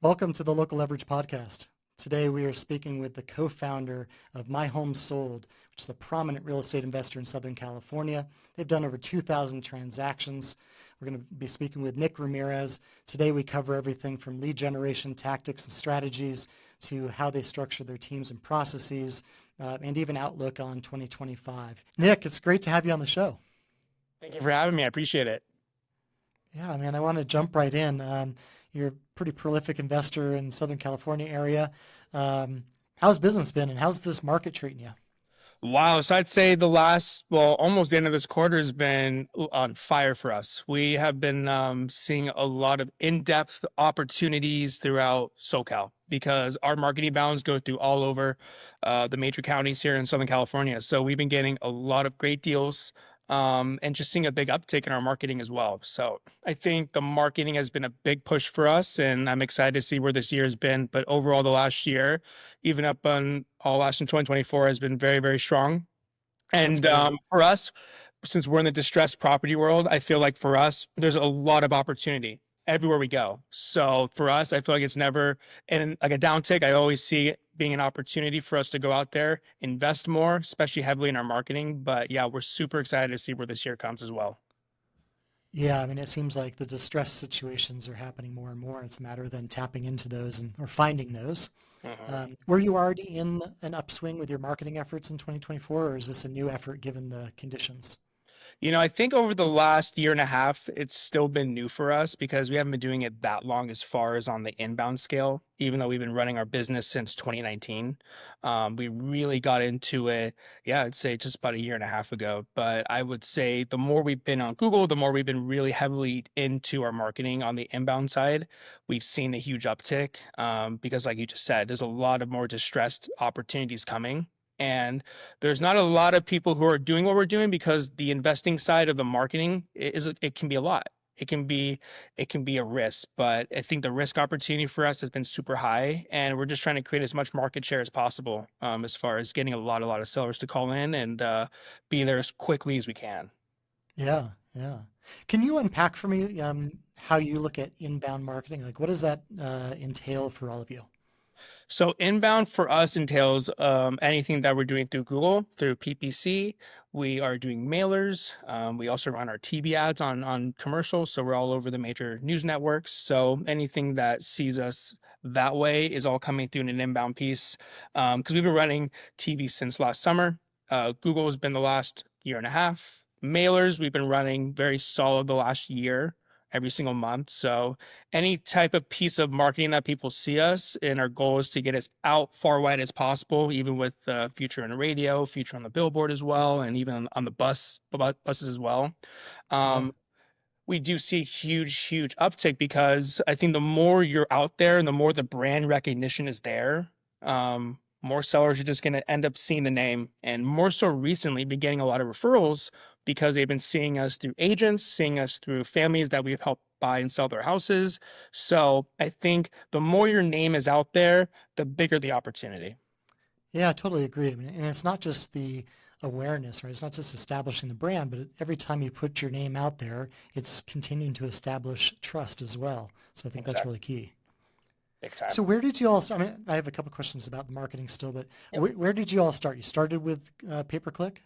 Welcome to the Local Leverage Podcast. Today we are speaking with the co-founder of My Home Sold, which is a prominent real estate investor in Southern California. They've done over 2,000 transactions. We're going to be speaking with Nick Ramirez. Today we cover everything from lead generation tactics and strategies to how they structure their teams and processes, and even outlook on 2025. Nick, it's great to have you on the show. Thank you for having me. I appreciate it. Yeah, man, I want to jump right in. You're a pretty prolific investor in Southern California area. How's business been and how's this market treating you? Wow. So I'd say almost the end of this quarter has been on fire for us. We have been seeing a lot of in-depth opportunities throughout SoCal because our marketing bounds go through all over the major counties here in Southern California. So we've been getting a lot of great deals. And just seeing a big uptick in our marketing as well. So I think the marketing has been a big push for us, and I'm excited to see where this year has been. But overall, the last year, even up on all last in 2024, has been very, very strong. And for us, since we're in the distressed property world, I feel like for us, there's a lot of opportunity everywhere we go. So for us, I feel like it's never in like a downtick. I always see it being an opportunity for us to go out there, invest more, especially heavily in our marketing. But yeah, we're super excited to see where this year comes as well. Yeah, I mean, it seems like the distress situations are happening more and more. It's a matter of then tapping into those or finding those. Were you already in an upswing with your marketing efforts in 2024, or is this a new effort given the conditions? I think over the last year and a half, it's still been new for us because we haven't been doing it that long as far as on the inbound scale, even though we've been running our business since 2019. We really got into it, yeah, I'd say just about a year and a half ago. But I would say the more we've been on Google, the more we've been really heavily into our marketing on the inbound side. We've seen a huge uptick because like you just said, there's a lot of more distressed opportunities coming. And there's not a lot of people who are doing what we're doing because the investing side of the marketing it can be a lot. It can be a risk, but I think the risk opportunity for us has been super high, and we're just trying to create as much market share as possible as far as getting a lot of sellers to call in and be there as quickly as we can. Yeah, yeah. Can you unpack for me how you look at inbound marketing? Like, what does that entail for all of you? So inbound for us entails anything that we're doing through Google, through PPC. We are doing mailers. We also run our TV ads on commercials. So we're all over the major news networks. So anything that sees us that way is all coming through in an inbound piece. Because we've been running TV since last summer. Google has been the last year and a half. Mailers, we've been running very solid the last year every single month. So any type of piece of marketing that people see us, and our goal is to get as out far wide as possible, even with future in the radio, future on the billboard as well, and even on the buses as well. Yeah. We do see huge uptick because I think the more you're out there and the more the brand recognition is there, more sellers are just going to end up seeing the name, and more so recently be getting a lot of referrals because they've been seeing us through agents, seeing us through families that we've helped buy and sell their houses. So I think the more your name is out there, the bigger the opportunity. Yeah, I totally agree. I mean, and it's not just the awareness, right? It's not just establishing the brand, but every time you put your name out there, it's continuing to establish trust as well. So I think that's really key. Big time. So where did you all start? I mean, I have a couple questions about the marketing still, but where did you all start? You started with pay-per-click?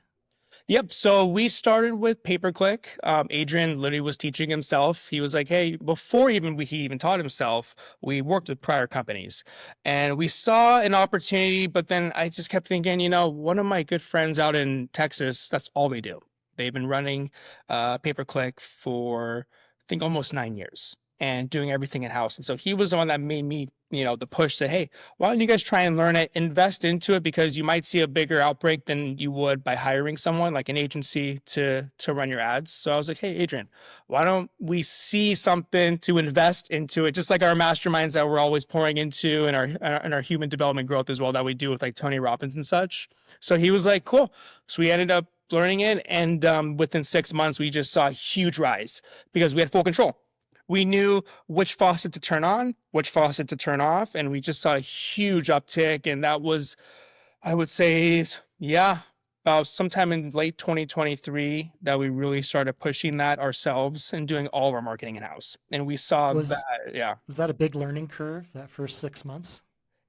Yep. So we started with pay-per-click. Adrian literally was teaching himself. He was like, "Hey," before he even taught himself, we worked with prior companies, and we saw an opportunity. But then I just kept thinking, one of my good friends out in Texas, that's all they do. They've been running pay-per-click for I think almost 9 years and doing everything in house. And so he was the one that made me, the push to, hey, why don't you guys try and learn it, invest into it, because you might see a bigger outbreak than you would by hiring someone like an agency to run your ads. So I was like, hey, Adrian, why don't we see something to invest into it, just like our masterminds that we're always pouring into and our human development growth as well that we do with like Tony Robbins and such. So he was like, cool. So we ended up learning it, and within 6 months, we just saw a huge rise because we had full control. We knew which faucet to turn on, which faucet to turn off, and we just saw a huge uptick. And that was, I would say, yeah, about sometime in late 2023 that we really started pushing that ourselves and doing all of our marketing in-house. And we saw that, Was yeah. was that a big learning curve, that first 6 months?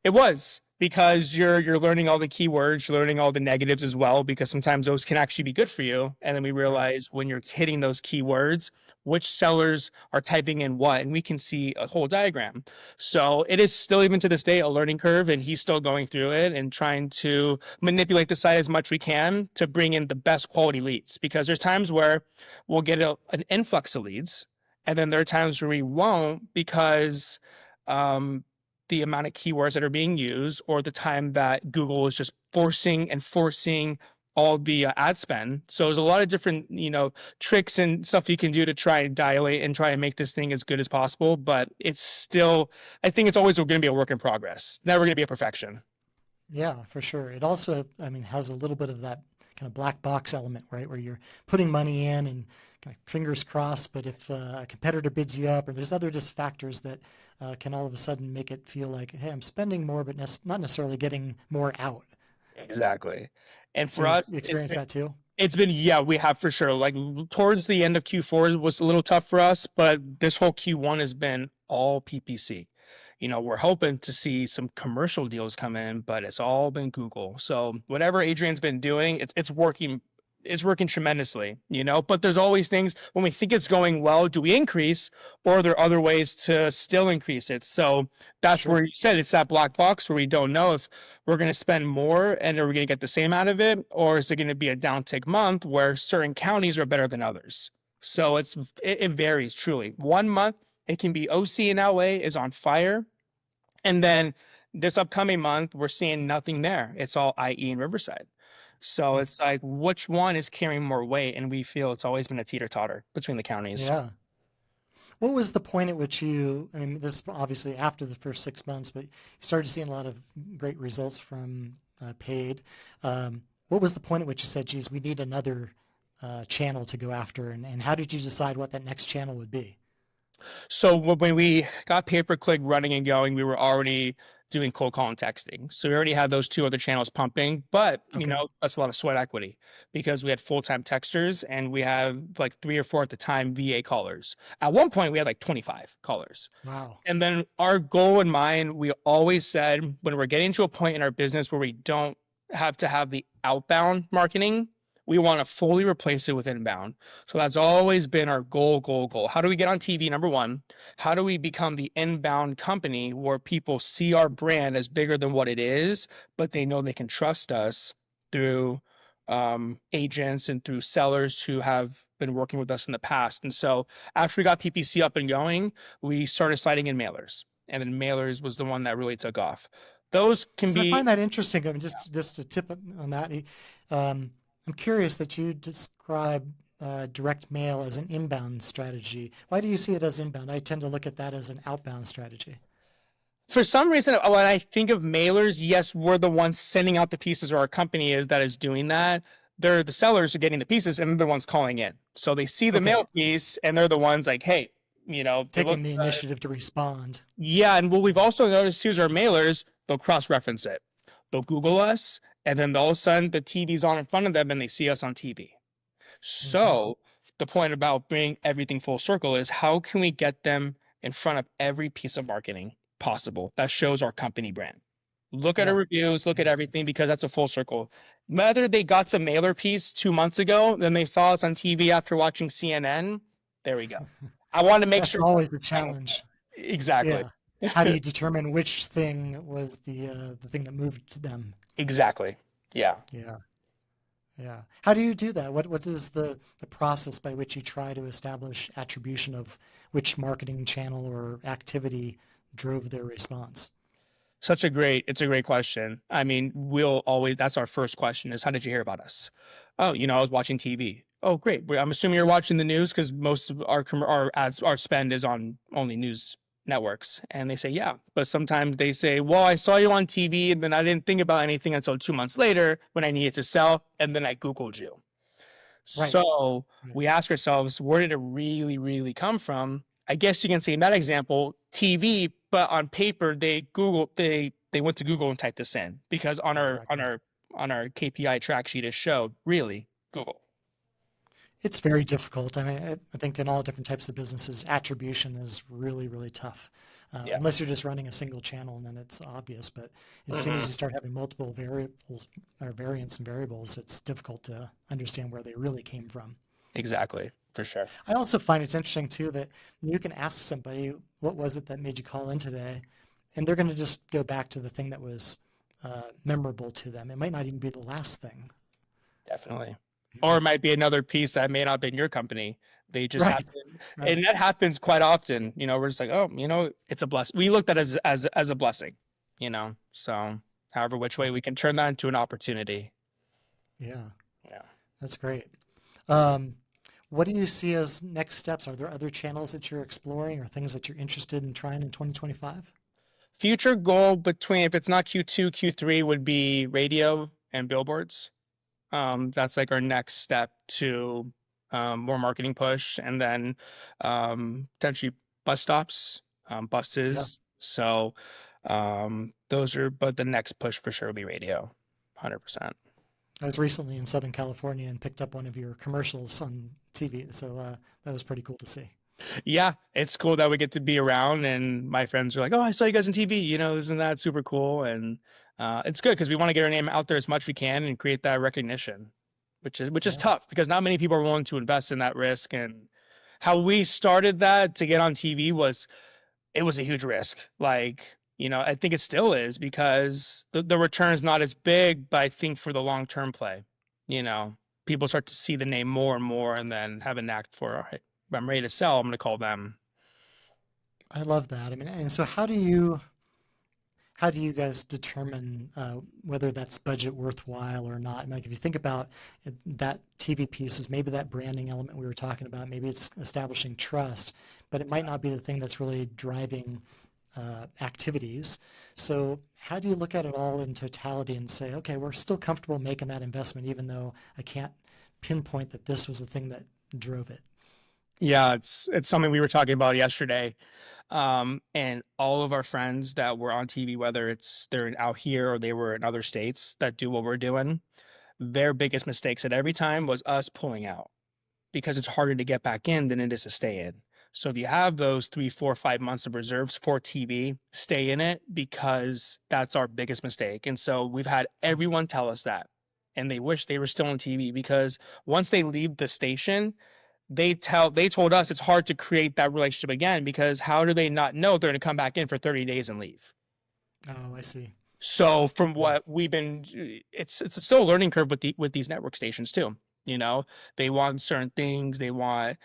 It was because you're learning all the keywords, you're learning all the negatives as well, because sometimes those can actually be good for you. And then we Right. realize when you're hitting those keywords, which sellers are typing in what, and we can see a whole diagram. So it is still, even to this day, a learning curve, and he's still going through it and trying to manipulate the site as much we can to bring in the best quality leads. Because there's times where we'll get an influx of leads, and then there are times where we won't because the amount of keywords that are being used, or the time that Google is just forcing all the ad spend. So there's a lot of different, tricks and stuff you can do to try and dilate and try and make this thing as good as possible. But it's still, I think it's always going to be a work in progress. Never going to be a perfection. Yeah, for sure. It also, I mean, has a little bit of that kind of black box element, right? Where you're putting money in and kind of fingers crossed, but if a competitor bids you up, or there's other just factors that can all of a sudden make it feel like, hey, I'm spending more, but not necessarily getting more out. Exactly. And So for us, you experience that too? yeah, we have for sure. Like towards the end of Q4 was a little tough for us, but this whole Q1 has been all PPC. We're hoping to see some commercial deals come in, but it's all been Google. So whatever Adrian's been doing, it's working. It's working tremendously, but there's always things when we think it's going well, do we increase, or are there other ways to still increase it? So that's Sure. where you said it's that black box where we don't know if we're going to spend more and are we going to get the same out of it, or is it going to be a downtick month where certain counties are better than others? So it varies truly. 1 month it can be OC in LA is on fire, and then this upcoming month we're seeing nothing there. It's all IE and Riverside. So it's like, which one is carrying more weight? And we feel it's always been a teeter-totter between the counties. Yeah. What was the point at which I mean, this is obviously after the first 6 months, but you started seeing a lot of great results from paid. What was the point at which you said, geez, we need another channel to go after? And how did you decide what that next channel would be? So when we got pay-per-click running and going, we were already doing cold call and texting. So we already had those two other channels pumping, but Okay. that's a lot of sweat equity because we had full-time texters and we have like 3 or 4 at the time VA callers. At one point we had like 25 callers. Wow. And then our goal in mind, we always said when we're getting to a point in our business where we don't have to have the outbound marketing, we want to fully replace it with inbound. So that's always been our goal. How do we get on TV? Number one, how do we become the inbound company where people see our brand as bigger than what it is, but they know they can trust us through agents and through sellers who have been working with us in the past. And so after we got PPC up and going, we started sliding in mailers, and then mailers was the one that really took off. Those can So I be, find that interesting. I mean, just a tip on that. I'm curious that you describe direct mail as an inbound strategy. Why do you see it as inbound? I tend to look at that as an outbound strategy. for some reason, when I think of mailers, yes, we're the ones sending out the pieces, or our company is doing that. They're the sellers who are getting the pieces, and they're the ones calling in. So they see the Okay. mail piece, and they're the ones like, hey, they Taking look the initiative to respond. yeah, and what we've also noticed, here's our mailers, they'll cross-reference it. They'll Google us, and then all of a sudden the TV's on in front of them and they see us on TV. So the point about bringing everything full circle is how can we get them in front of every piece of marketing possible that shows our company brand? Look at Yeah. our reviews, look at everything, because that's a full circle. Whether they got the mailer piece 2 months ago, then they saw us on TV after watching CNN, there we go. I want to make That's sure. always the challenge. Exactly. Yeah. How do you determine which thing was the thing that moved them? Exactly. Yeah. Yeah. Yeah. How do you do that? What is the process by which you try to establish attribution of which marketing channel or activity drove their response? It's a great question. I mean, that's our first question is, how did you hear about us? Oh, I was watching TV. Oh, great. I'm assuming you're watching the news because most of our spend is on only news networks. And they say, yeah. But sometimes they say, well, I saw you on TV and then I didn't think about anything until 2 months later when I needed to sell. And then I Googled you. Right. So we ask ourselves, where did it really, really come from? I guess you can say in that example, TV, but on paper, they went to Google and typed this in because on Exactly. on our KPI track sheet is showed, really Google. It's very difficult. I mean, I think in all different types of businesses, attribution is really, really tough. Yeah. Unless you're just running a single channel, and then it's obvious. But as soon as you start having multiple variables or variants and variables, it's difficult to understand where they really came from. Exactly, for sure. I also find it's interesting too that you can ask somebody, what was it that made you call in today? And they're going to just go back to the thing that was memorable to them. It might not even be the last thing. Definitely. Or it might be another piece that may not have been your company. They just Right. happen, Right. and that happens quite often. We're just like, oh, it's a blessing. We looked at it as a blessing, So however which way we can turn that into an opportunity. Yeah, Yeah. that's great. What do you see as next steps? Are there other channels that you're exploring or things that you're interested in trying in 2025? Future goal between, if it's not Q2, Q3 would be radio and billboards. That's like our next step to more marketing push, and then potentially bus stops, buses. So but the next push for sure will be radio, 100%. I was recently in Southern California and picked up one of your commercials on TV, so that was pretty cool to see. Yeah, it's cool that we get to be around, and my friends are like, "Oh, I saw you guys on TV. Isn't that super cool?" And it's good because we want to get our name out there as much as we can and create that recognition, which is tough because not many people are willing to invest in that risk. And how we started that to get on TV was a huge risk. I think it still is because the return is not as big, but I think for the long-term play, people start to see the name more and more and then have a knack for, all right, I'm ready to sell, I'm going to call them. I love that. I mean, and so how do you guys determine whether that's budget worthwhile or not? I mean, like if you think about that TV piece is maybe that branding element we were talking about, maybe it's establishing trust, but it might not be the thing that's really driving activities. So how do you look at it all in totality and say, okay, we're still comfortable making that investment, even though I can't pinpoint that this was the thing that drove it? Yeah, it's something we were talking about yesterday. And all of our friends that were on TV, whether they're out here or they were in other states that do what we're doing, their biggest mistakes at every time was us pulling out because it's harder to get back in than it is to stay in. So if you have those 3, 4, 5 months of reserves for TV, stay in it because that's our biggest mistake. And so we've had everyone tell us that, and they wish they were still on TV because once they leave the station, they told us it's hard to create that relationship again because how do they not know they're going to come back in for 30 days and leave? Oh, I see. So from what we've been, it's still a learning curve with these network stations too. They want certain things. They want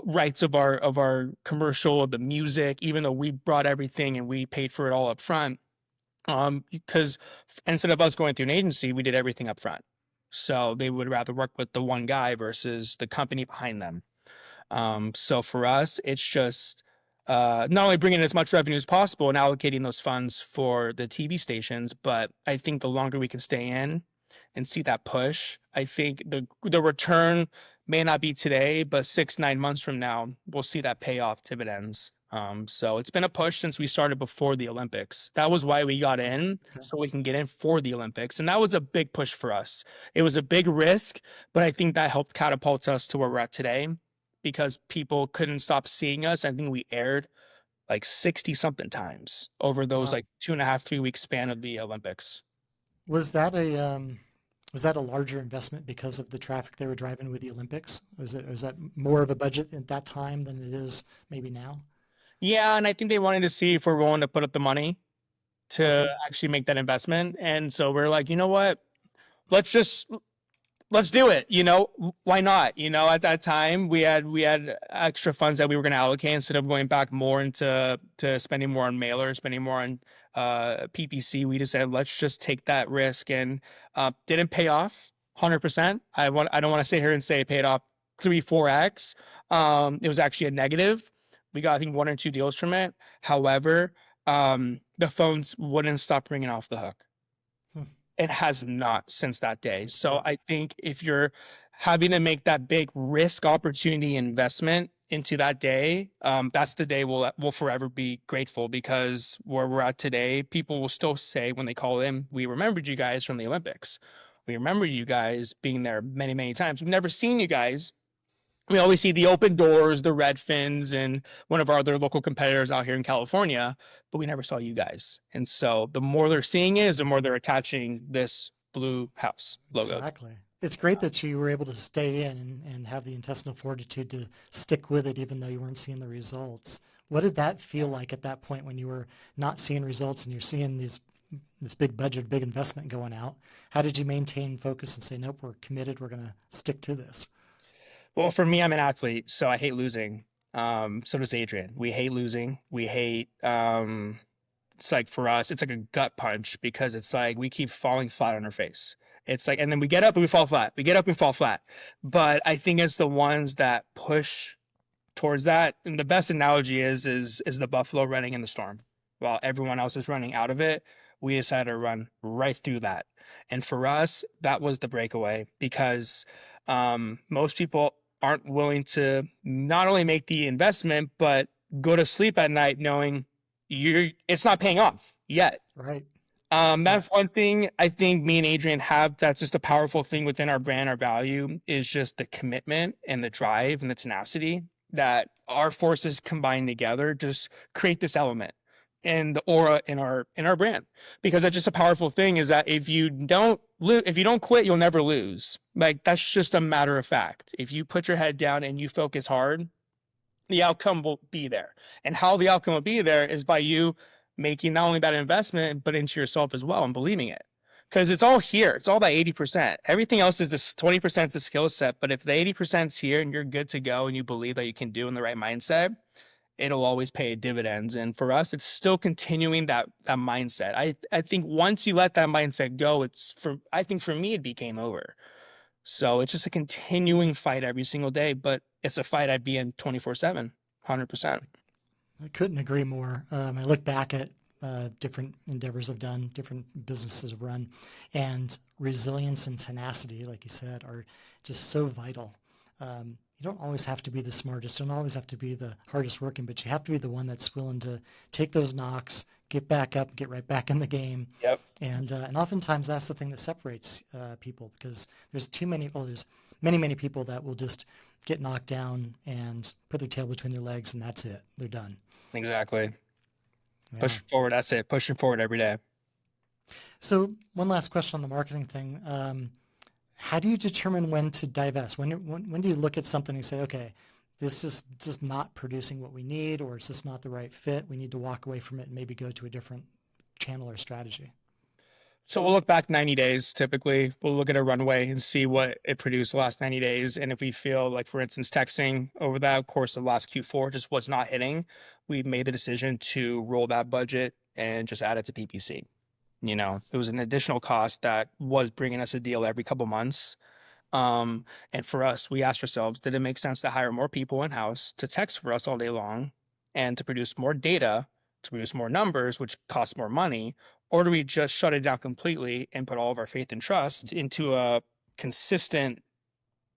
rights of our commercial, of the music, even though we brought everything and we paid for it all up front. Because instead of us going through an agency, we did everything up front. So they would rather work with the one guy versus the company behind them. So for us, it's just not only bringing in as much revenue as possible and allocating those funds for the TV stations, but I think the longer we can stay in and see that push, I think the return may not be today, but 6-9 months from now, we'll see that pay off dividends. So it's been a push since we started before the Olympics. That was why we got in, so we can get in for the Olympics. And that was a big push for us. It was a big risk, but I think that helped catapult us to where we're at today because people couldn't stop seeing us. I think we aired like 60 something times over those like 2.5, 3 week span of the Olympics. Was that a larger investment because of the traffic they were driving with the Olympics? Was that more of a budget at that time than it is maybe now? Yeah, and I think they wanted to see if we're willing to put up the money to actually make that investment. And so we're like, you know what? Let's do it. Why not? At that time we had extra funds that we were going to allocate instead of going back more into spending more on mailers, spending more on PPC. We decided let's just take that risk, and didn't pay off 100%. I don't want to sit here and say it paid off 3-4x. It was actually a negative. We got, I think, 1 or 2 deals from it. However, the phones wouldn't stop ringing off the hook. It has not since that day. So I think if you're having to make that big risk opportunity investment, into that day, that's the day we'll forever be grateful, because where we're at today, people will still say when they call in, we remembered you guys from the Olympics. We remember you guys being there many, many times. We've never seen you guys. We always see the open doors, the Redfins, and one of our other local competitors out here in California, but we never saw you guys. And so the more they're seeing is, the more they're attaching this blue house logo. Exactly. It's great that you were able to stay in and have the intestinal fortitude to stick with it, even though you weren't seeing the results. What did that feel like at that point when you were not seeing results and you're seeing this big budget, big investment going out? How did you maintain focus and say, nope, we're committed, we're going to stick to this? Well, for me, I'm an athlete, so I hate losing. So does Adrian. We hate losing. We hate, it's like for us, it's like a gut punch, because it's like we keep falling flat on our face. It's like, and then we get up and we fall flat. We get up and fall flat. But I think it's the ones that push towards that. And the best analogy is the buffalo running in the storm. While everyone else is running out of it, we decided to run right through that. And for us, that was the breakaway, because most people aren't willing to not only make the investment, but go to sleep at night knowing it's not paying off yet. Right. That's one thing I think me and Adrian have. That's just a powerful thing within our brand. Our value is just the commitment and the drive and the tenacity that our forces combined together just create this element and the aura in our brand. Because that's just a powerful thing, is that if you don't quit, you'll never lose. Like, that's just a matter of fact. If you put your head down and you focus hard, the outcome will be there. And how the outcome will be there is by you making not only that investment, but into yourself as well and believing it. Because it's all here. It's all that 80%. Everything else is this 20% is the skill set. But if the 80%'s here and you're good to go and you believe that you can do in the right mindset, it'll always pay dividends. And for us, it's still continuing that mindset. I think once you let that mindset go, I think for me, it became over. So it's just a continuing fight every single day, but it's a fight I'd be in 24/7, 100%. I couldn't agree more. I look back at different endeavors I've done, different businesses I've run, and resilience and tenacity, like you said, are just so vital. You don't always have to be the smartest, don't always have to be the hardest working, but you have to be the one that's willing to take those knocks, get back up, get right back in the game. Yep. And oftentimes that's the thing that separates people, because there's many people that will just get knocked down and put their tail between their legs, and that's it. They're done. Exactly. Yeah. Pushing forward. That's it. Pushing forward every day. So one last question on the marketing thing. How do you determine when to divest? When do you look at something and say, okay, this is just not producing what we need, or it's just not the right fit, we need to walk away from it and maybe go to a different channel or strategy? So we'll look back 90 days. Typically, we'll look at a runway and see what it produced the last 90 days. And if we feel like, for instance, texting over that course of last Q4 just was not hitting, we made the decision to roll that budget and just add it to PPC. You know, it was an additional cost that was bringing us a deal every couple months. And for us, we asked ourselves, did it make sense to hire more people in-house to text for us all day long and to produce more data, to produce more numbers, which costs more money? Or do we just shut it down completely and put all of our faith and trust into a consistent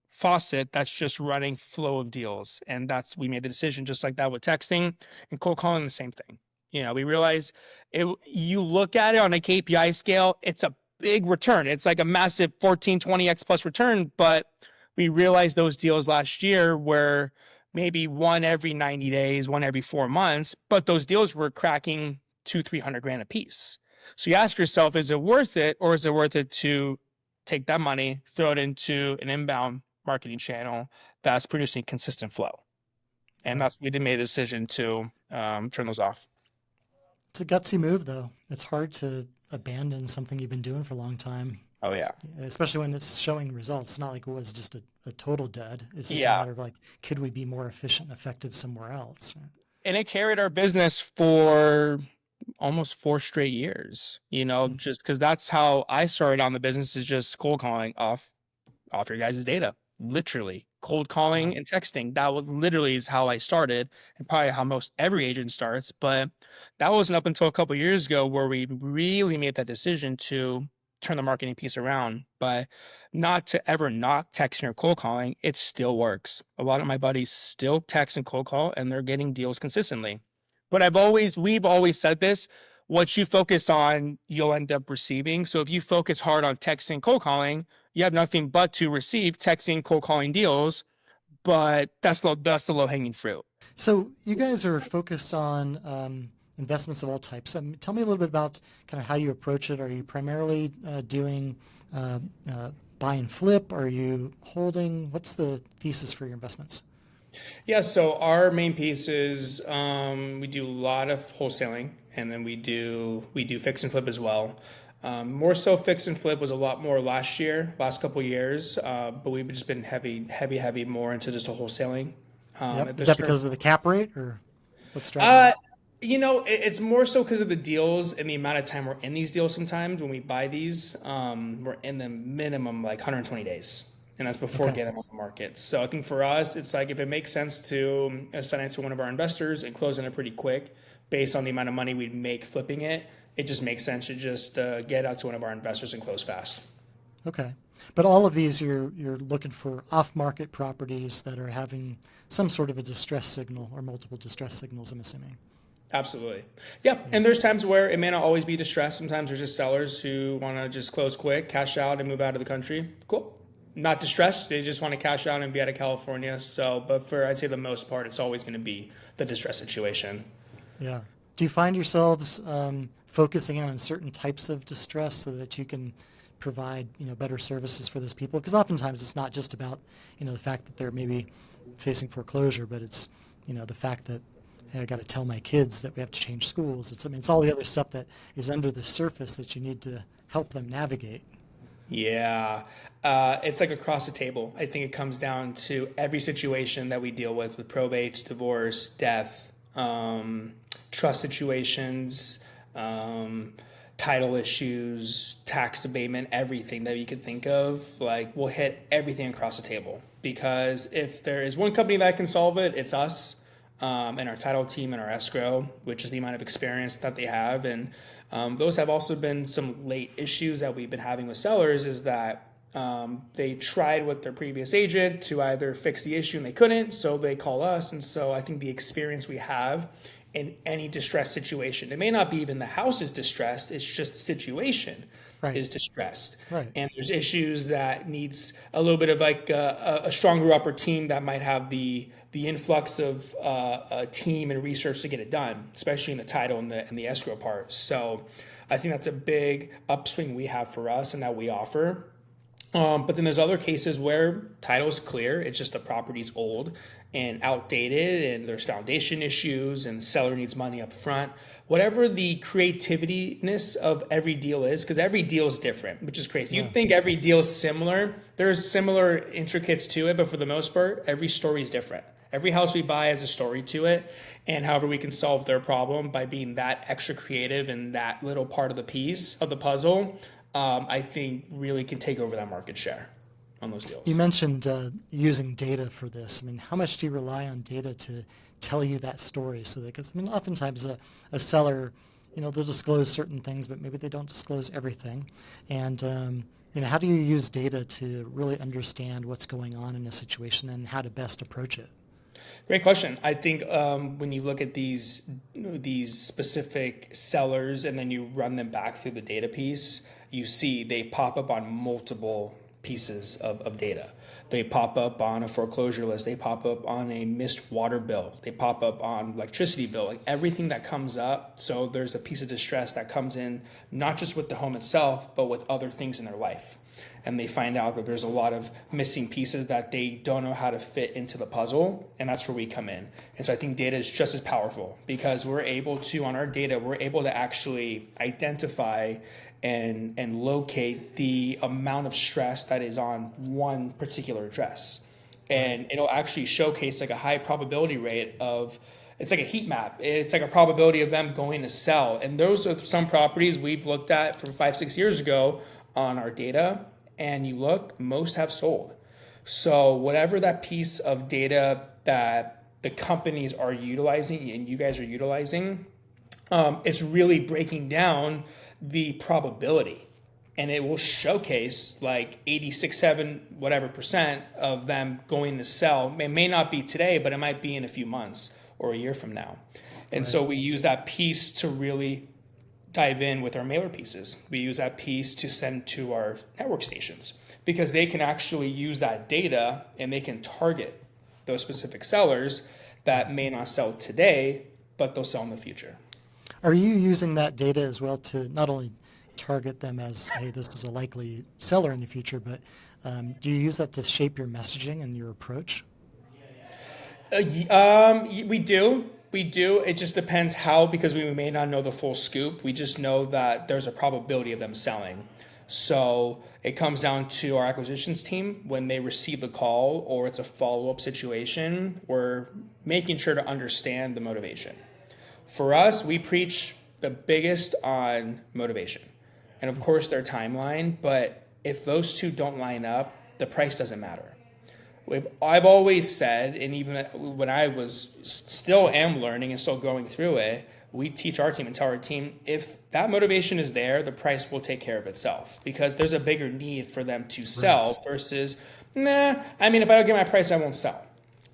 faucet that's just running flow of deals? And we made the decision just like that with texting and cold calling, the same thing. You know, we realize you look at it on a KPI scale, it's a big return. It's like a massive 14, 20x plus return. But we realized those deals last year were maybe one every 90 days, one every 4 months, but those deals were cracking $200,000-300,000 a piece. So you ask yourself, is it worth it, or is it worth it to take that money, throw it into an inbound marketing channel that's producing consistent flow? And that's we made a decision to turn those off. It's a gutsy move, though. It's hard to abandon something you've been doing for a long time. Oh, yeah. Especially when it's showing results. It's not like it was just a total dud. It's just a matter of like, could we be more efficient and effective somewhere else? And it carried our business for almost 4 straight years, you know, just because that's how I started on the business, is just cold calling off your guys' data. Literally cold calling and texting. That was literally is how I started, and probably how most every agent starts. But that wasn't up until a couple of years ago where we really made that decision to turn the marketing piece around, but not to ever not texting or cold calling. It still works. A lot of my buddies still text and cold call, and they're getting deals consistently. But we've always said this, what you focus on, you'll end up receiving. So if you focus hard on texting, cold calling, you have nothing but to receive texting, cold calling deals, but that's the low hanging fruit. So you guys are focused on investments of all types. Tell me a little bit about kind of how you approach it. Are you primarily doing buy and flip? Are you holding? What's the thesis for your investments? Yeah, so our main piece is we do a lot of wholesaling, and then we do fix and flip as well. More so, fix and flip was a lot more last couple years, but we've just been heavy more into just the wholesaling. Yep. Is that because of the cap rate, or what's driving it? It's more so because of the deals and the amount of time we're in these deals. Sometimes when we buy these, we're in the minimum like 120 days, and that's before getting them on the market. So I think for us, it's like if it makes sense to assign it to one of our investors and close on it pretty quick, based on the amount of money we'd make flipping it, it just makes sense to just get it out to one of our investors and close fast. Okay. But all of these, you're looking for off-market properties that are having some sort of a distress signal or multiple distress signals, I'm assuming. Absolutely. Yeah. And there's times where it may not always be distressed. Sometimes there's just sellers who want to just close quick, cash out, and move out of the country. Cool. Not distressed. They just want to cash out and be out of California. So, but for, I'd say the most part, it's always going to be the distress situation. Yeah. Do you find yourselves focusing in on certain types of distress so that you can provide, better services for those people? Because oftentimes it's not just about, the fact that they're maybe facing foreclosure, but it's, the fact that, hey, I got to tell my kids that we have to change schools. It's all the other stuff that is under the surface that you need to help them navigate. Yeah. It's like across the table. I think it comes down to every situation that we deal with probates, divorce, death, trust situations, title issues, tax abatement, everything that you could think of. Like, we'll hit everything across the table, because if there is one company that can solve it, it's us, and our title team and our escrow, which is the amount of experience that they have. And those have also been some late issues that we've been having with sellers, is that they tried with their previous agent to either fix the issue and they couldn't, so they call us. And so I think the experience we have in any distressed situation, it may not be even the house is distressed, it's just the situation is distressed. Right. And there's issues that needs a little bit of like a stronger upper team that might have the influx of a team and research to get it done, especially in the title and the escrow part. So I think that's a big upswing we have for us and that we offer. But then there's other cases where title's clear, it's just the property's old and outdated, and there's foundation issues, and the seller needs money up front. Whatever the creativeness of every deal is, because every deal is different, which is crazy. You'd think every deal is similar. There's similar intricates to it, but for the most part, every story is different. Every house we buy has a story to it, and however we can solve their problem by being that extra creative and that little part of the piece of the puzzle, I think really can take over that market share on those deals. You mentioned using data for this. I mean, how much do you rely on data to tell you that story? So that, because oftentimes a seller, they'll disclose certain things, but maybe they don't disclose everything. And how do you use data to really understand what's going on in a situation and how to best approach it? Great question. I think when you look at these specific sellers and then you run them back through the data piece, you see they pop up on multiple pieces of data. They pop up on a foreclosure list. They pop up on a missed water bill. They pop up on electricity bill, like everything that comes up. So there's a piece of distress that comes in, not just with the home itself, but with other things in their life. And they find out that there's a lot of missing pieces that they don't know how to fit into the puzzle. And that's where we come in. And so I think data is just as powerful, because we're able to, on our data, we're able to actually identify and locate the amount of stress that is on one particular address. And it'll actually showcase like a high probability rate of, it's like a heat map. It's like a probability of them going to sell. And those are some properties we've looked at from 5-6 years ago on our data. And you look, most have sold. So whatever that piece of data that the companies are utilizing and you guys are utilizing, it's really breaking down the probability and it will showcase like 86, 7, whatever percent of them going to sell. It may not be today, but it might be in a few months or a year from now. And so we use that piece to really dive in with our mailer pieces. We use that piece to send to our network stations because they can actually use that data and they can target those specific sellers that may not sell today, but they'll sell in the future. Are you using that data as well to not only target them as, hey, this is a likely seller in the future, but do you use that to shape your messaging and your approach? We do. We do. It just depends how, because we may not know the full scoop. We just know that there's a probability of them selling. So it comes down to our acquisitions team. When they receive the call or it's a follow-up situation, we're making sure to understand the motivation. For us, we preach the biggest on motivation and of course their timeline. But if those two don't line up, the price doesn't matter. I've always said, and even when I was still am learning and still going through it, we teach our team and tell our team, if that motivation is there, the price will take care of itself because there's a bigger need for them to sell versus, if I don't get my price, I won't sell.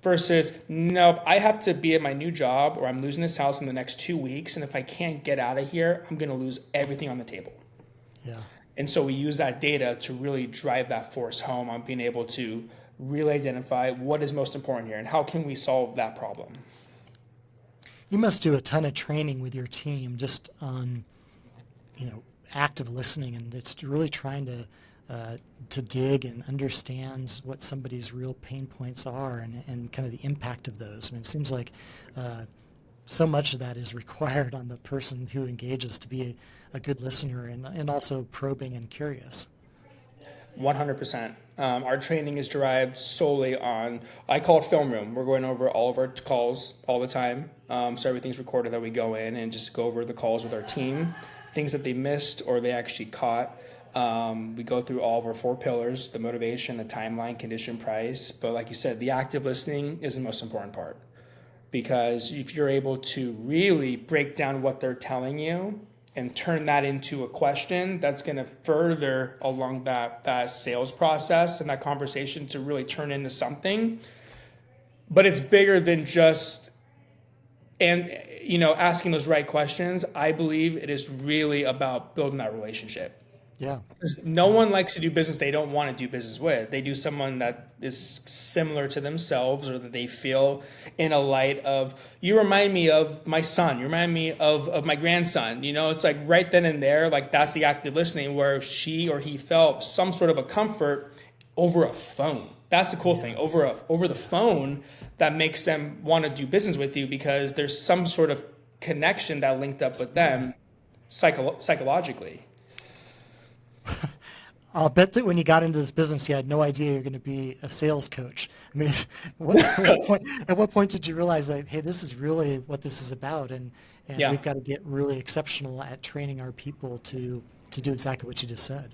Versus, no, I have to be at my new job or I'm losing this house in the next 2 weeks. And if I can't get out of here, I'm going to lose everything on the table. Yeah. And so we use that data to really drive that force home on being able to really identify what is most important here and how can we solve that problem. You must do a ton of training with your team just on, active listening, and it's really trying to dig and understand what somebody's real pain points are and kind of the impact of those. I mean, it seems like so much of that is required on the person who engages to be a good listener and also probing and curious. 100%. Our training is derived solely on, I call it film room. We're going over all of our calls all the time. So everything's recorded that we go in and just go over the calls with our team, things that they missed or they actually caught. We go through all of our 4 pillars, the motivation, the timeline, condition, price. But like you said, the active listening is the most important part. Because if you're able to really break down what they're telling you and turn that into a question, that's going to further along that sales process and that conversation to really turn into something. But it's bigger than just asking those right questions. I believe it is really about building that relationship. Yeah. No one likes to do business they don't want to do business with. They do someone that is similar to themselves or that they feel in a light of, you remind me of my son, you remind me of my grandson. It's like right then and there, like that's the active listening where she or he felt some sort of a comfort over a phone. That's the cool thing, over the phone that makes them want to do business with you because there's some sort of connection that linked up with them psychologically. I'll bet that when you got into this business, you had no idea you're going to be a sales coach. I mean, at what point did you realize that, hey, this is really what this is about, and we've got to get really exceptional at training our people to do exactly what you just said?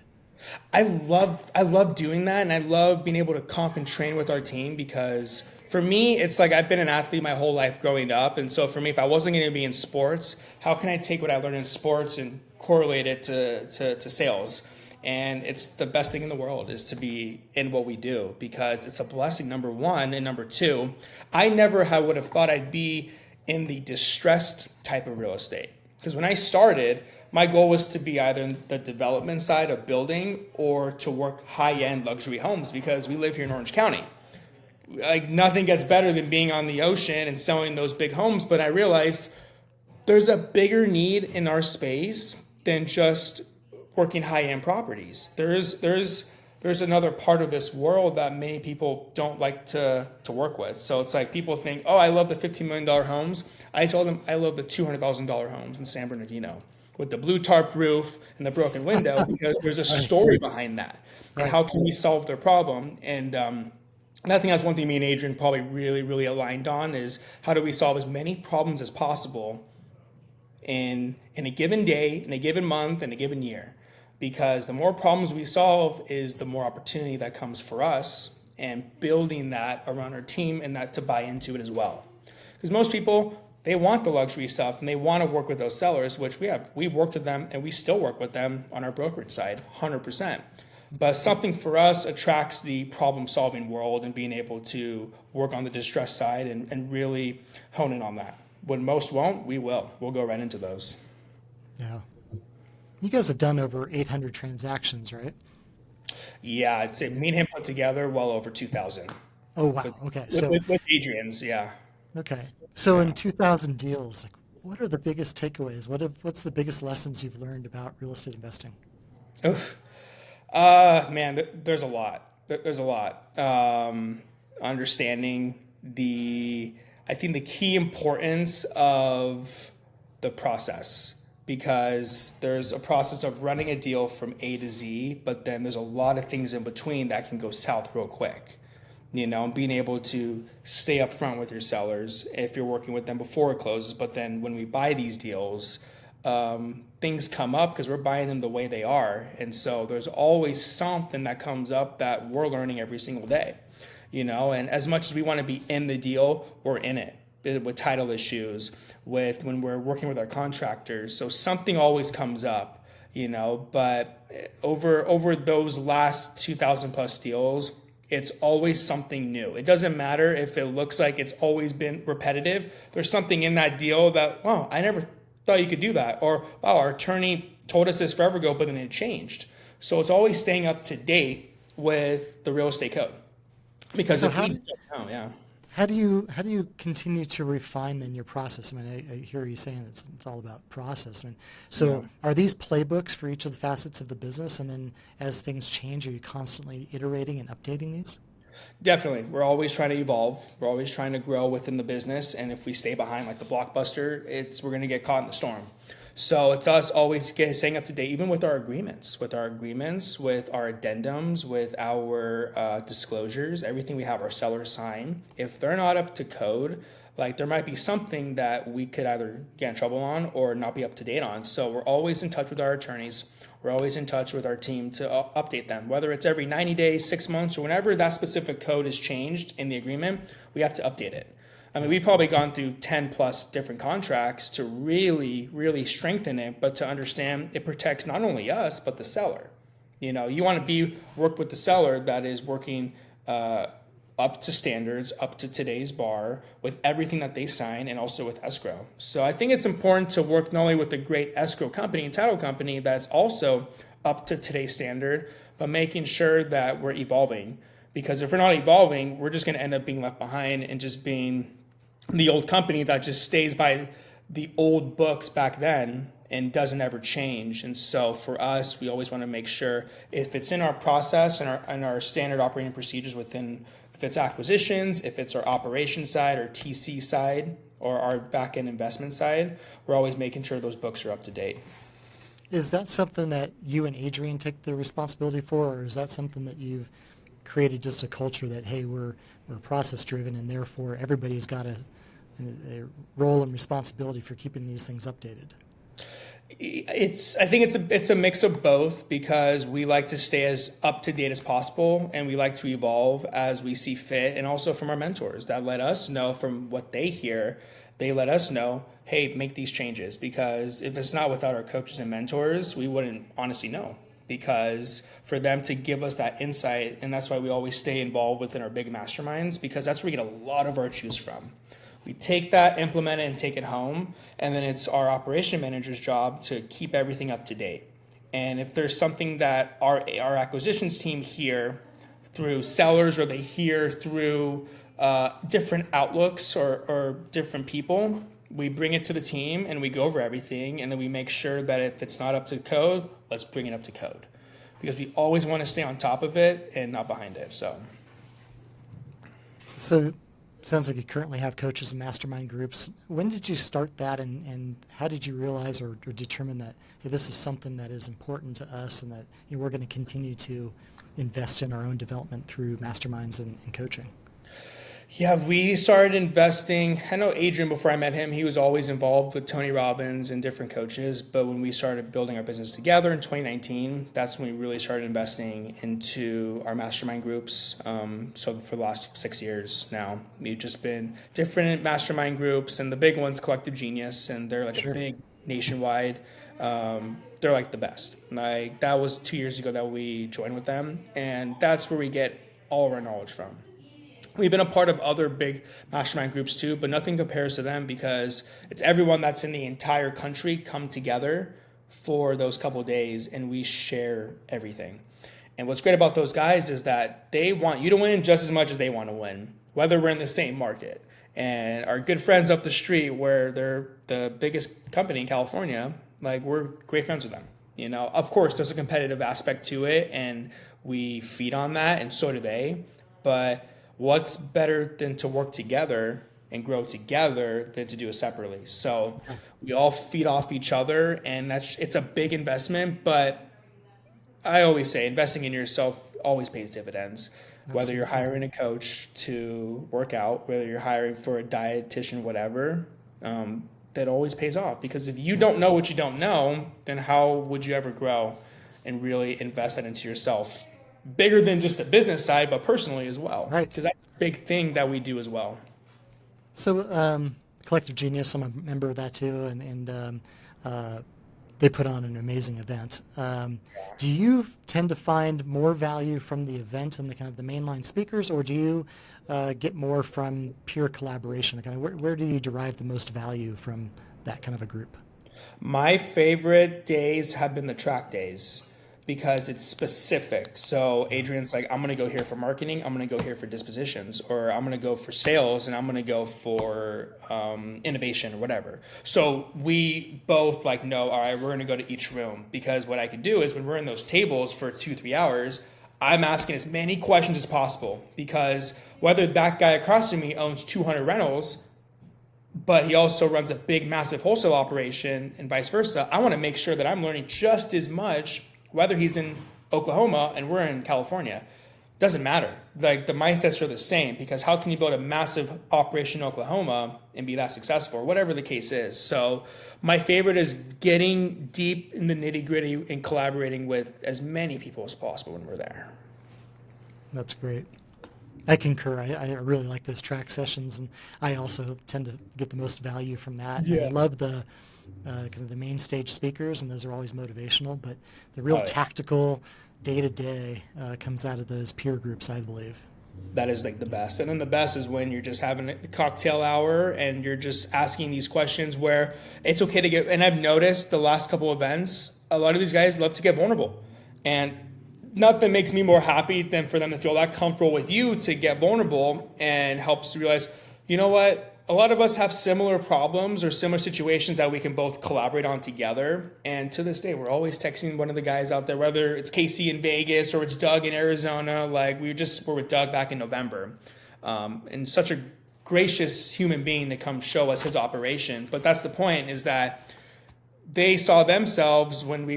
I love doing that, and I love being able to comp and train with our team because for me, it's like I've been an athlete my whole life growing up, and so for me, if I wasn't going to be in sports, how can I take what I learned in sports and correlate it to sales? And it's the best thing in the world is to be in what we do because it's a blessing, number one. And number two, I never would have thought I'd be in the distressed type of real estate. Because when I started, my goal was to be either in the development side of building or to work high-end luxury homes because we live here in Orange County. Like nothing gets better than being on the ocean and selling those big homes. But I realized there's a bigger need in our space than just working high-end properties. There's another part of this world that many people don't like to work with. So it's like people think, oh, I love the $15 million homes. I told them I love the $200,000 homes in San Bernardino with the blue tarp roof and the broken window because there's a story behind that. And how can we solve their problem? And I think that's one thing me and Adrian probably really, really aligned on is how do we solve as many problems as possible in a given day, in a given month, in a given year. Because the more problems we solve is the more opportunity that comes for us and building that around our team and that to buy into it as well. Because most people they want the luxury stuff and they want to work with those sellers, which we've worked with them and we still work with them on our brokerage side 100%. But something for us attracts the problem solving world and being able to work on the distress side and really hone in on that. When most won't, we'll go right into those. Yeah. You guys have done over 800 transactions, right? Yeah, I'd say me and him put together well over 2,000. Oh, wow. Okay. So, With Adrian's, yeah. okay. So in 2,000 deals, like, what are the biggest takeaways? What's the biggest lessons you've learned about real estate investing? Oof. Man, there's a lot. There's a lot. Understanding I think the key importance of the process, because there's a process of running a deal from A to Z, but then there's a lot of things in between that can go south real quick. And being able to stay up front with your sellers if you're working with them before it closes. But then when we buy these deals, things come up because we're buying them the way they are. And so there's always something that comes up that we're learning every single day. And as much as we want to be in the deal, we're in it with title issues, when we're working with our contractors. So something always comes up, but over those last 2,000 plus deals, it's always something new. It doesn't matter if it looks like it's always been repetitive. There's something in that deal that, wow, I never thought you could do that. Or, wow, our attorney told us this forever ago, but then it changed. So it's always staying up to date with the real estate code. Because So if we don't know, yeah. how do you continue to refine then your process? I mean, I hear you saying it's all about process. I mean, so are these playbooks for each of the facets of the business? And then as things change, are you constantly iterating and updating these? Definitely. We're always trying to evolve. We're always trying to grow within the business. And if we stay behind like the blockbuster, we're going to get caught in the storm. So it's us always staying up to date, even with our agreements, with our addendums, with our disclosures, everything we have our sellers sign. If they're not up to code, like there might be something that we could either get in trouble on or not be up to date on. So we're always in touch with our attorneys. We're always in touch with our team to update them, whether it's every 90 days, 6 months, or whenever that specific code is changed in the agreement, we have to update it. I mean, we've probably gone through 10 plus different contracts to really, really strengthen it, but to understand it protects not only us, but the seller. You want to work with the seller that is working up to standards, up to today's bar, with everything that they sign, and also with escrow. So I think it's important to work not only with a great escrow company and title company that's also up to today's standard, but making sure that we're evolving. Because if we're not evolving, we're just going to end up being left behind and just being the old company that just stays by the old books back then and doesn't ever change. And so for us, we always want to make sure if it's in our process and our standard operating procedures within, if it's acquisitions, if it's our operation side or TC side or our back-end investment side, we're always making sure those books are up to date. Is that something that you and Adrian take the responsibility for, or is that something that you've created just a culture that, hey, we're process driven and therefore everybody's got a role and responsibility for keeping these things updated? I think it's a mix of both, because we like to stay as up to date as possible and we like to evolve as we see fit, and also from our mentors that let us know from what they hear. They let us know, hey, make these changes, because if it's not without our coaches and mentors, we wouldn't honestly know, because for them to give us that insight, and that's why we always stay involved within our big masterminds, because that's where we get a lot of our juice from. We take that, implement it, and take it home, and then it's our operation manager's job to keep everything up to date. And if there's something that our acquisitions team hear through sellers, or they hear through different outlooks or different people, we bring it to the team and we go over everything, and then we make sure that if it's not up to code, let's bring it up to code, because we always want to stay on top of it and not behind it. So sounds like you currently have coaches and mastermind groups. When did you start that, and how did you realize or determine that, hey, this is something that is important to us and that we're going to continue to invest in our own development through masterminds and coaching? Yeah, we started investing. I know Adrian, before I met him, he was always involved with Tony Robbins and different coaches. But when we started building our business together in 2019, that's when we really started investing into our mastermind groups. So for the last 6 years now, we've just been different mastermind groups, and the big ones, Collective Genius, and they're like a big nationwide. They're like the best. Like that was 2 years ago that we joined with them, and that's where we get all of our knowledge from. We've been a part of other big mastermind groups too, but nothing compares to them because it's everyone that's in the entire country come together for those couple of days and we share everything. And what's great about those guys is that they want you to win just as much as they want to win, whether we're in the same market. And our good friends up the street, where they're the biggest company in California, like we're great friends with them. You know, of course, there's a competitive aspect to it and we feed on that, and so do they. But what's better than to work together and grow together than to do it separately? So we all feed off each other, and it's a big investment, but I always say investing in yourself always pays dividends. Whether you're hiring a coach to work out, whether you're hiring for a dietitian, whatever, that always pays off. Because if you don't know what you don't know, then how would you ever grow and really invest that into yourself? Bigger than just the business side, but personally as well. Right. Because that's a big thing that we do as well. So Collective Genius, I'm a member of that too, and they put on an amazing event. Do you tend to find more value from the event and the kind of the mainline speakers, or do you get more from pure collaboration? Kind of where do you derive the most value from that kind of a group? My favorite days have been the track days because it's specific. So Adrian's like, I'm going to go here for marketing, I'm going to go here for dispositions, or I'm going to go for sales, and I'm going to go for innovation or whatever. So we both like know, all right, we're going to go to each room, because what I can do is when we're in those tables for 2-3 hours, I'm asking as many questions as possible, because whether that guy across from me owns 200 rentals, but he also runs a big, massive wholesale operation and vice versa, I want to make sure that I'm learning just as much whether he's in Oklahoma and we're in California. Doesn't matter. Like the mindsets are the same, because how can you build a massive operation in Oklahoma and be that successful, or whatever the case is? So my favorite is getting deep in the nitty gritty and collaborating with as many people as possible when we're there. That's great. I concur. I really like those track sessions, and I also tend to get the most value from that. Yeah. I love the kind of the main stage speakers, and those are always motivational, but the real tactical day-to-day comes out of those peer groups, I believe. That is like the best. And then the best is when you're just having a cocktail hour and you're just asking these questions where it's okay to get, and I've noticed the last couple events, a lot of these guys love to get vulnerable. And nothing makes me more happy than for them to feel that comfortable with you to get vulnerable, and helps realize, you know what? A lot of us have similar problems or similar situations that we can both collaborate on together. And to this day, we're always texting one of the guys out there, whether it's Casey in Vegas or it's Doug in Arizona. Like we just were with Doug back in November. And such a gracious human being to come show us his operation. But that's the point, is that they saw themselves when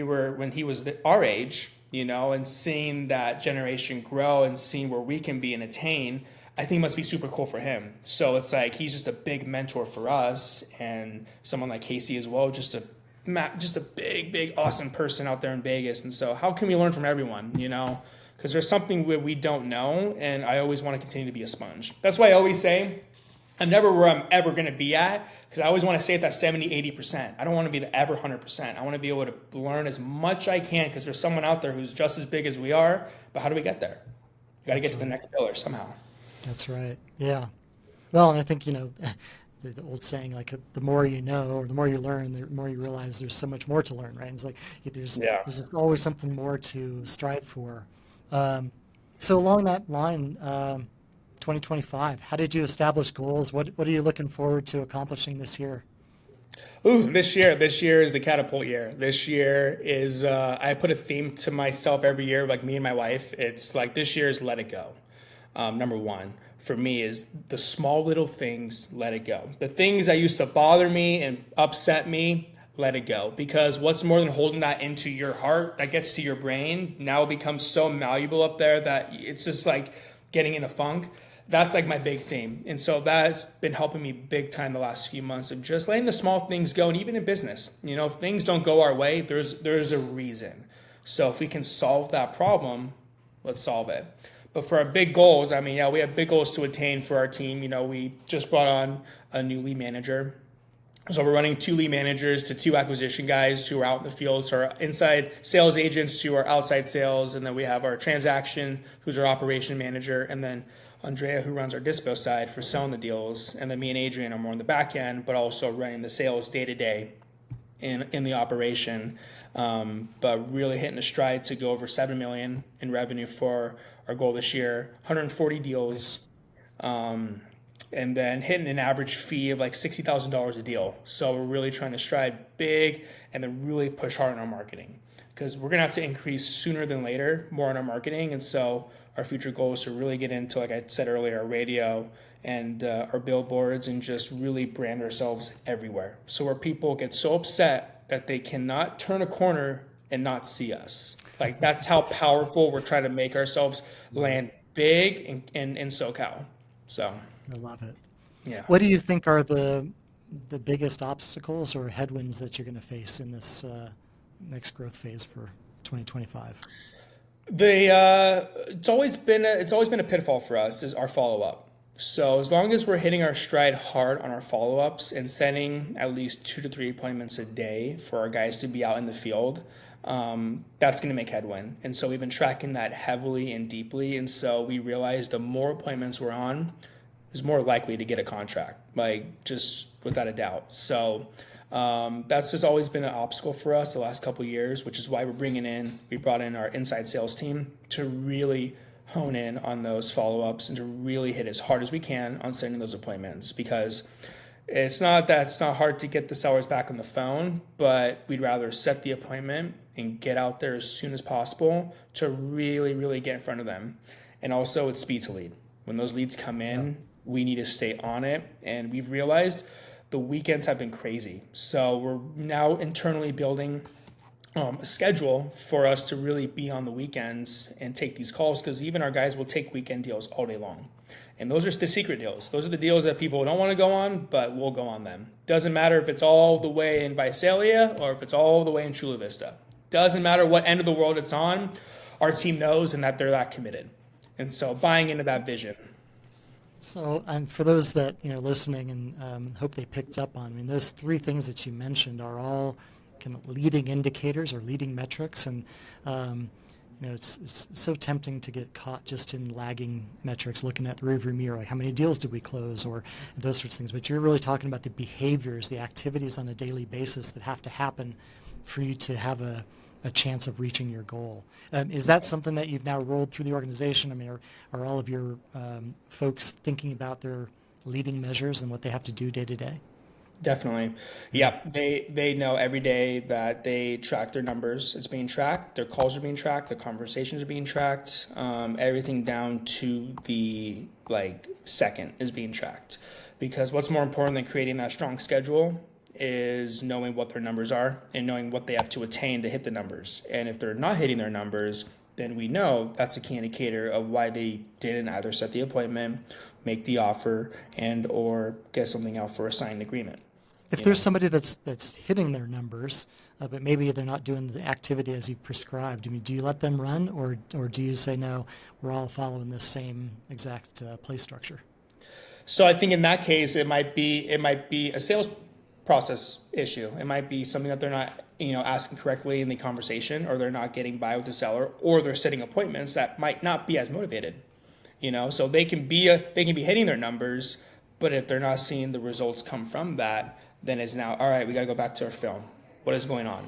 he was our age, you know, and seeing that generation grow and seeing where we can be and attain, I think must be super cool for him. So it's like he's just a big mentor for us, and someone like Casey as well, just a big, awesome person out there in Vegas. And so how can we learn from everyone, you know? Because there's something we don't know, and I always want to continue to be a sponge. That's why I always say I'm never where I'm ever going to be at, because I always want to stay at that 70, 80%. I don't want to be the ever 100%. I want to be able to learn as much I can, because there's someone out there who's just as big as we are, but how do we get there? We got to get to the next pillar somehow. That's right. Yeah. Well, and I think, you know, the old saying, like, the more you know or the more you learn, the more you realize there's so much more to learn, right? And it's like there's always something more to strive for. So along that line, 2025, how did you establish goals? What are you looking forward to accomplishing this year? Ooh, this year is the catapult year. This year is, I put a theme to myself every year, like me and my wife. It's like, this year is let it go. Number one for me is the small little things, let it go. The things that used to bother me and upset me, let it go. Because what's more than holding that into your heart that gets to your brain now becomes so malleable up there that it's just like getting in a funk. that's like my big theme. And so that's been helping me big time the last few months of just letting the small things go. And even in business, if things don't go our way, there's a reason. So if we can solve that problem, let's solve it. But for our big goals, we have big goals to attain for our team. We just brought on a new lead manager. So we're running 2 lead managers to 2 acquisition guys who are out in the field. So our inside sales agents who are outside sales. And then we have our transaction, who's our operation manager. And then Andrea, who runs our dispo side for selling the deals. And then me and Adrian are more on the back end, but also running the sales day to day in the operation. But really hitting a stride to go over 7 million in revenue for our goal this year, 140 deals. And then hitting an average fee of like $60,000 a deal. So we're really trying to stride big and then really push hard on our marketing, because we're going to have to increase sooner than later more on our marketing. And so our future goal is to really get into, like I said earlier, our radio and our billboards, and just really brand ourselves everywhere. So where people get so upset that they cannot turn a corner and not see us. Like, that's how powerful we're trying to make ourselves land big in SoCal. So I love it. yeah. What do you think are the biggest obstacles or headwinds that you're going to face in this next growth phase for 2025? It's always been a pitfall for us, is our follow-up. So as long as we're hitting our stride hard on our follow-ups and setting at least 2 to 3 appointments a day for our guys to be out in the field, that's going to make headwind. And so we've been tracking that heavily and deeply. And so we realized the more appointments we're on, is more likely to get a contract, like, just without a doubt. So that's just always been an obstacle for us the last couple of years, which is why we brought in our inside sales team to really hone in on those follow-ups and to really hit as hard as we can on setting those appointments, because it's not hard to get the sellers back on the phone, but we'd rather set the appointment and get out there as soon as possible to really, really get in front of them. And also, it's speed to lead. When those leads come in, we need to stay on it. And we've realized the weekends have been crazy. So we're now internally building a schedule for us to really be on the weekends and take these calls, because even our guys will take weekend deals all day long. And those are the secret deals. Those are the deals that people don't want to go on, but we'll go on them. Doesn't matter if it's all the way in Visalia or if it's all the way in Chula Vista. Doesn't matter what end of the world it's on. Our team knows, and that they're that committed. And so buying into that vision. So, and for those that listening and hope they picked up on, those 3 things that you mentioned are all kind of leading indicators or leading metrics, and it's so tempting to get caught just in lagging metrics, looking at the rearview mirror, like how many deals did we close, or those sorts of things. But you're really talking about the behaviors, the activities on a daily basis that have to happen for you to have a chance of reaching your goal. Is that something that you've now rolled through the organization? Are all of your folks thinking about their leading measures and what they have to do day to day? Definitely. Yeah. They know every day that they track their numbers. It's being tracked. Their calls are being tracked. Their conversations are being tracked. Everything down to the second is being tracked, because what's more important than creating that strong schedule is knowing what their numbers are and knowing what they have to attain to hit the numbers. And if they're not hitting their numbers, then we know that's a key indicator of why they didn't either set the appointment, make the offer, and or get something out for a signed agreement. If there's somebody that's hitting their numbers, but maybe they're not doing the activity as you've prescribed, do you let them run, or do you say, no, we're all following this same exact play structure? So I think in that case, it might be a sales process issue. It might be something that they're not, asking correctly in the conversation, or they're not getting by with the seller, or they're setting appointments that might not be as motivated. So they can be hitting their numbers, but if they're not seeing the results come from that, then it's now, all right, we got to go back to our film. What is going on?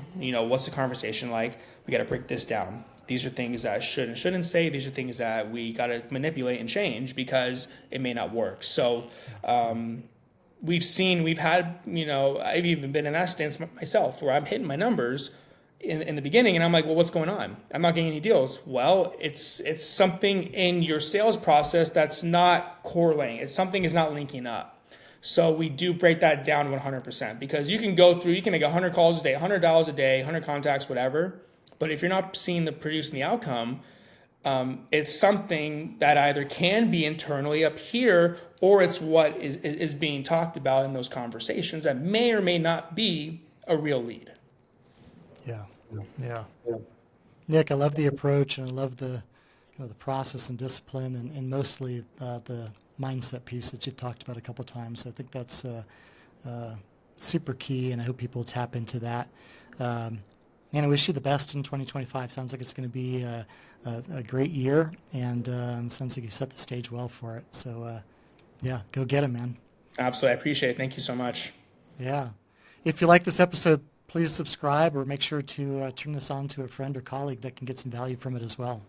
What's the conversation like? We got to break this down. These are things that I should and shouldn't say. These are things that we got to manipulate and change because it may not work. So we've had, I've even been in that stance myself where I'm hitting my numbers in the beginning, and I'm like, well, what's going on? I'm not getting any deals. Well, it's something in your sales process that's not correlating. It's something is not linking up. So we do break that down 100%, because you can make 100 calls a day, $100 a day, 100 contacts, whatever. But if you're not seeing the producing the outcome, It's something that either can be internally up here, or it's what is being talked about in those conversations that may or may not be a real lead. Yeah, yeah. Nick, I love the approach, and I love the the process and discipline, and mostly the mindset piece that you've talked about a couple times. I think that's super key, and I hope people tap into that. And I wish you the best in 2025. Sounds like it's going to be a great year, and sounds like you set the stage well for it. So, yeah, go get it, man. Absolutely. I appreciate it. Thank you so much. Yeah. If you like this episode, please subscribe or make sure to turn this on to a friend or colleague that can get some value from it as well.